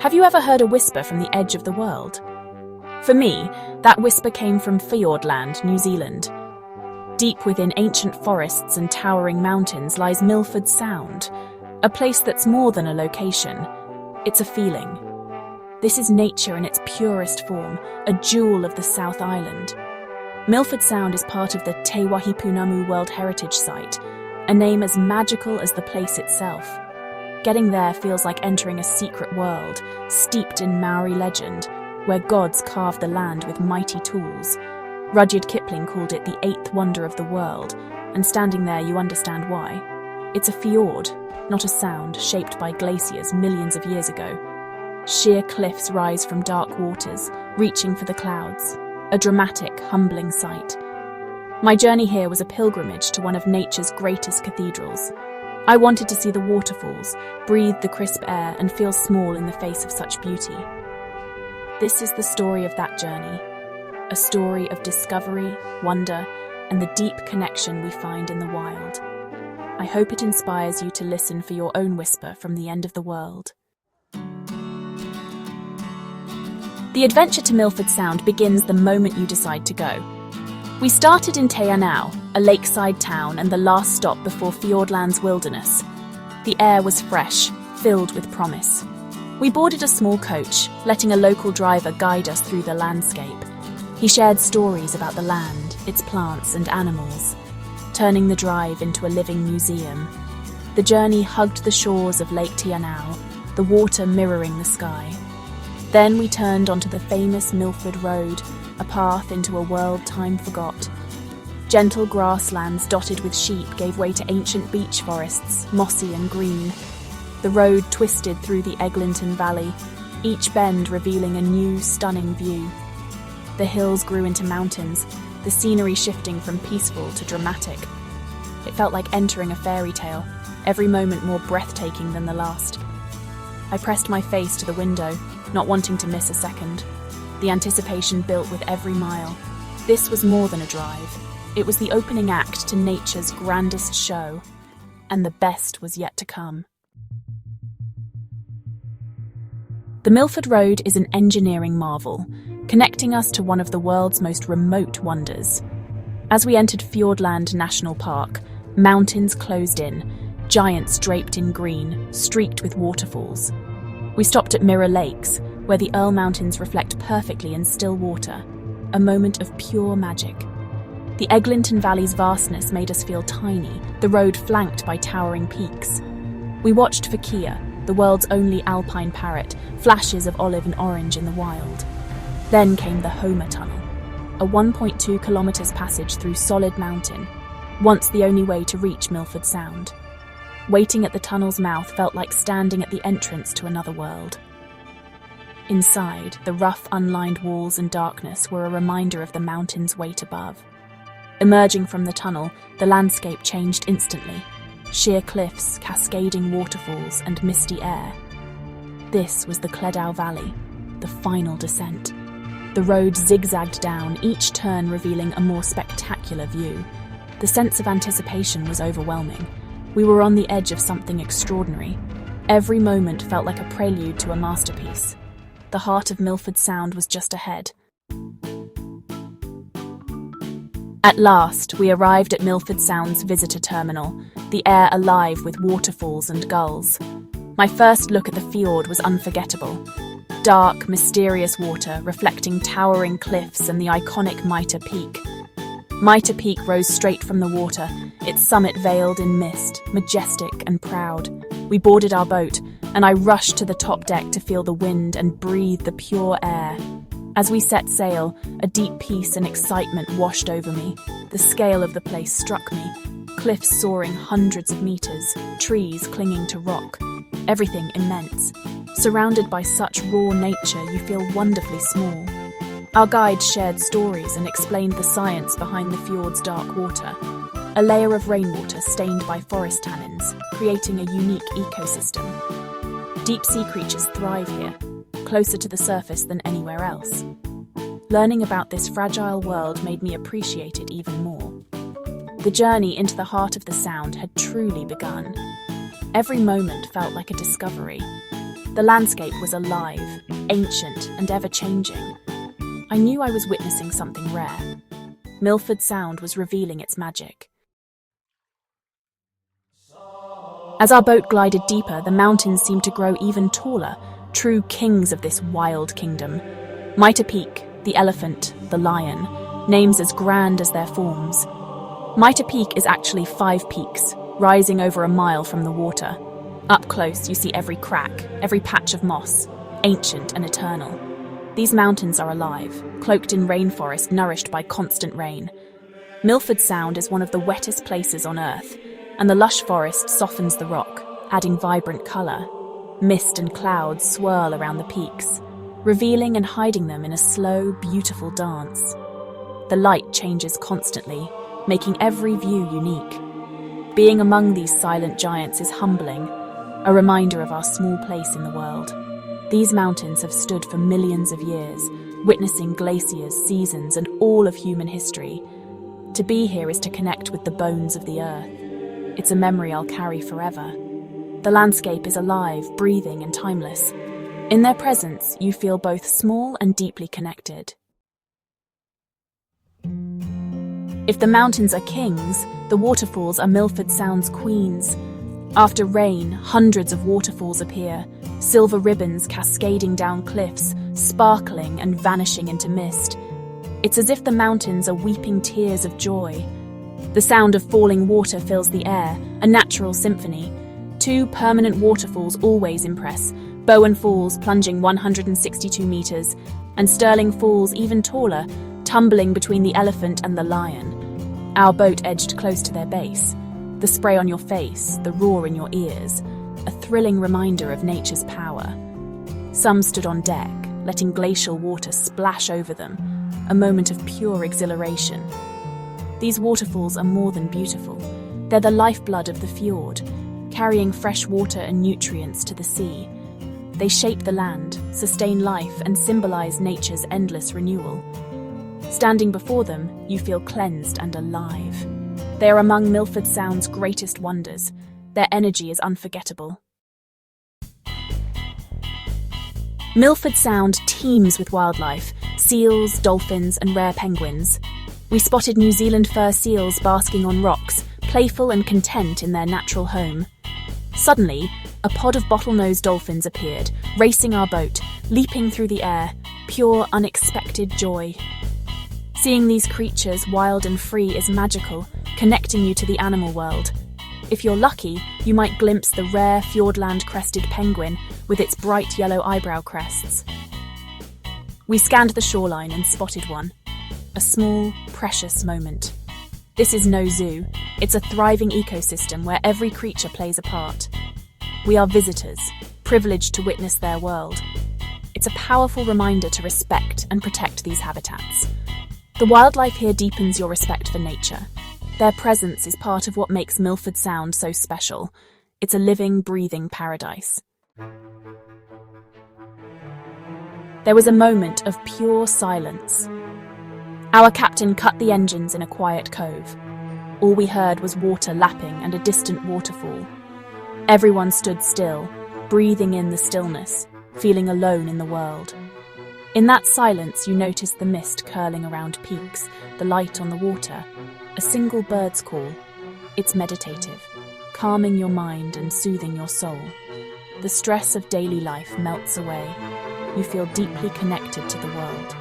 Have you ever heard a whisper from the edge of the world? For me, that whisper came from Fiordland, New Zealand. Deep within ancient forests and towering mountains lies Milford Sound, a place that's more than a location. It's a feeling. This is nature in its purest form, a jewel of the South Island. Milford Sound is part of the Te Wahipunamu World Heritage Site, a name as magical as the place itself. Getting there feels like entering a secret world, steeped in Maori legend, where gods carved the land with mighty tools. Rudyard Kipling called it the eighth wonder of the world, and standing there you understand why. It's a fiord, not a sound, shaped by glaciers millions of years ago. Sheer cliffs rise from dark waters, reaching for the clouds. A dramatic, humbling sight. My journey here was a pilgrimage to one of nature's greatest cathedrals. I wanted to see the waterfalls, breathe the crisp air, and feel small in the face of such beauty. This is the story of that journey. A story of discovery, wonder, and the deep connection we find in the wild. I hope it inspires you to listen for your own whisper from the end of the world. The adventure to Milford Sound begins the moment you decide to go. We started in Te Anau, a lakeside town and the last stop before Fiordland's wilderness. The air was fresh, filled with promise. We boarded a small coach, letting a local driver guide us through the landscape. He shared stories about the land, its plants and animals, turning the drive into a living museum. The journey hugged the shores of Lake Te Anau, the water mirroring the sky. Then we turned onto the famous Milford Road, a path into a world time forgot. Gentle grasslands dotted with sheep gave way to ancient beech forests, mossy and green. The road twisted through the Eglinton Valley, each bend revealing a new, stunning view. The hills grew into mountains, the scenery shifting from peaceful to dramatic. It felt like entering a fairy tale, every moment more breathtaking than the last. I pressed my face to the window, not wanting to miss a second. The anticipation built with every mile. This was more than a drive. It was the opening act to nature's grandest show, and the best was yet to come. The Milford Road is an engineering marvel, connecting us to one of the world's most remote wonders. As we entered Fiordland National Park, mountains closed in, giants draped in green, streaked with waterfalls. We stopped at Mirror Lakes, where the Earl Mountains reflect perfectly in still water, a moment of pure magic. The Eglinton Valley's vastness made us feel tiny, the road flanked by towering peaks. We watched for Kia, the world's only alpine parrot, flashes of olive and orange in the wild. Then came the Homer Tunnel, a 1.2 kilometres passage through solid mountain, once the only way to reach Milford Sound. Waiting at the tunnel's mouth felt like standing at the entrance to another world. Inside, the rough, unlined walls and darkness were a reminder of the mountain's weight above. Emerging from the tunnel, the landscape changed instantly. Sheer cliffs, cascading waterfalls, and misty air. This was the Cledau Valley, the final descent. The road zigzagged down, each turn revealing a more spectacular view. The sense of anticipation was overwhelming. We were on the edge of something extraordinary. Every moment felt like a prelude to a masterpiece. The heart of Milford Sound was just ahead. At last, we arrived at Milford Sound's visitor terminal, the air alive with waterfalls and gulls. My first look at the fiord was unforgettable. Dark, mysterious water reflecting towering cliffs and the iconic Mitre Peak. Mitre Peak rose straight from the water, its summit veiled in mist, majestic and proud. We boarded our boat, and I rushed to the top deck to feel the wind and breathe the pure air. As we set sail, a deep peace and excitement washed over me. The scale of the place struck me. Cliffs soaring hundreds of meters, trees clinging to rock. Everything immense. Surrounded by such raw nature, you feel wonderfully small. Our guide shared stories and explained the science behind the fjord's dark water. A layer of rainwater stained by forest tannins, creating a unique ecosystem. Deep sea creatures thrive here, closer to the surface than anywhere else. Learning about this fragile world made me appreciate it even more. The journey into the heart of the Sound had truly begun. Every moment felt like a discovery. The landscape was alive, ancient, and ever-changing. I knew I was witnessing something rare. Milford Sound was revealing its magic. As our boat glided deeper, the mountains seemed to grow even taller, true kings of this wild kingdom. Mitre Peak, the elephant, the lion, names as grand as their forms. Mitre Peak is actually 5 peaks, rising over a mile from the water. Up close, you see every crack, every patch of moss, ancient and eternal. These mountains are alive, cloaked in rainforest nourished by constant rain. Milford Sound is one of the wettest places on Earth, and the lush forest softens the rock, adding vibrant colour. Mist and clouds swirl around the peaks, revealing and hiding them in a slow, beautiful dance. The light changes constantly, making every view unique. Being among these silent giants is humbling, a reminder of our small place in the world. These mountains have stood for millions of years, witnessing glaciers, seasons, and all of human history. To be here is to connect with the bones of the earth. It's a memory I'll carry forever. The landscape is alive, breathing, and timeless. In their presence, you feel both small and deeply connected. If the mountains are kings, the waterfalls are Milford Sound's queens. After rain, hundreds of waterfalls appear, silver ribbons cascading down cliffs, sparkling and vanishing into mist. It's as if the mountains are weeping tears of joy. The sound of falling water fills the air, a natural symphony. 2 permanent waterfalls always impress, Bowen Falls plunging 162 metres, and Stirling Falls even taller, tumbling between the elephant and the lion. Our boat edged close to their base. The spray on your face, the roar in your ears, a thrilling reminder of nature's power. Some stood on deck, letting glacial water splash over them, a moment of pure exhilaration. These waterfalls are more than beautiful. They're the lifeblood of the fjord, carrying fresh water and nutrients to the sea. They shape the land, sustain life, and symbolize nature's endless renewal. Standing before them, you feel cleansed and alive. They are among Milford Sound's greatest wonders. Their energy is unforgettable. Milford Sound teems with wildlife, seals, dolphins, and rare penguins. We spotted New Zealand fur seals basking on rocks, playful and content in their natural home. Suddenly, a pod of bottlenose dolphins appeared, racing our boat, leaping through the air, pure, unexpected joy. Seeing these creatures wild and free is magical, connecting you to the animal world. If you're lucky, you might glimpse the rare Fiordland crested penguin with its bright yellow eyebrow crests. We scanned the shoreline and spotted one. A small, precious moment. This is no zoo. It's a thriving ecosystem where every creature plays a part. We are visitors, privileged to witness their world. It's a powerful reminder to respect and protect these habitats. The wildlife here deepens your respect for nature. Their presence is part of what makes Milford Sound so special. It's a living, breathing paradise. There was a moment of pure silence. Our captain cut the engines in a quiet cove. All we heard was water lapping and a distant waterfall. Everyone stood still, breathing in the stillness, feeling alone in the world. In that silence, you noticed the mist curling around peaks, the light on the water, a single bird's call. It's meditative, calming your mind and soothing your soul. The stress of daily life melts away. You feel deeply connected to the world.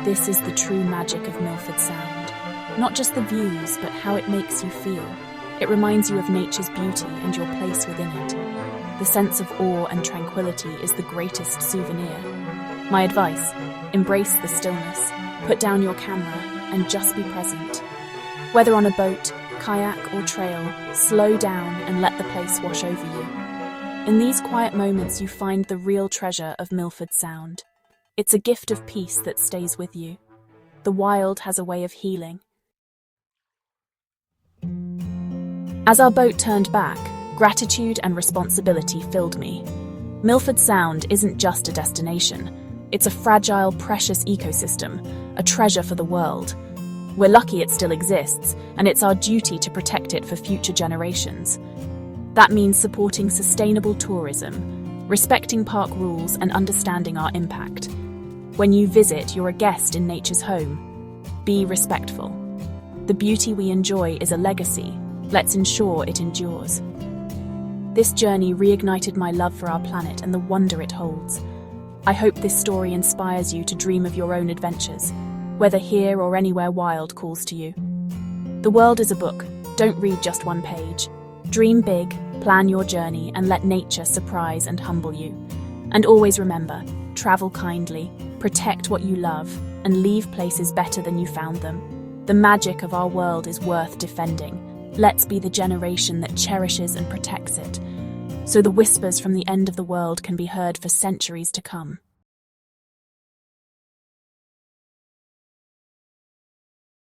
This is the true magic of Milford Sound. Not just the views, but how it makes you feel. It reminds you of nature's beauty and your place within it. The sense of awe and tranquility is the greatest souvenir. My advice, embrace the stillness, put down your camera, and just be present. Whether on a boat, kayak, or trail, slow down and let the place wash over you. In these quiet moments, you find the real treasure of Milford Sound. It's a gift of peace that stays with you. The wild has a way of healing. As our boat turned back, gratitude and responsibility filled me. Milford Sound isn't just a destination. It's a fragile, precious ecosystem, a treasure for the world. We're lucky it still exists, and it's our duty to protect it for future generations. That means supporting sustainable tourism, respecting park rules, and understanding our impact. When you visit, you're a guest in nature's home. Be respectful. The beauty we enjoy is a legacy. Let's ensure it endures. This journey reignited my love for our planet and the wonder it holds. I hope this story inspires you to dream of your own adventures, whether here or anywhere wild calls to you. The world is a book. Don't read just one page. Dream big, plan your journey, and let nature surprise and humble you. And always remember, travel kindly, protect what you love, and leave places better than you found them. The magic of our world is worth defending. Let's be the generation that cherishes and protects it, so the whispers from the end of the world can be heard for centuries to come.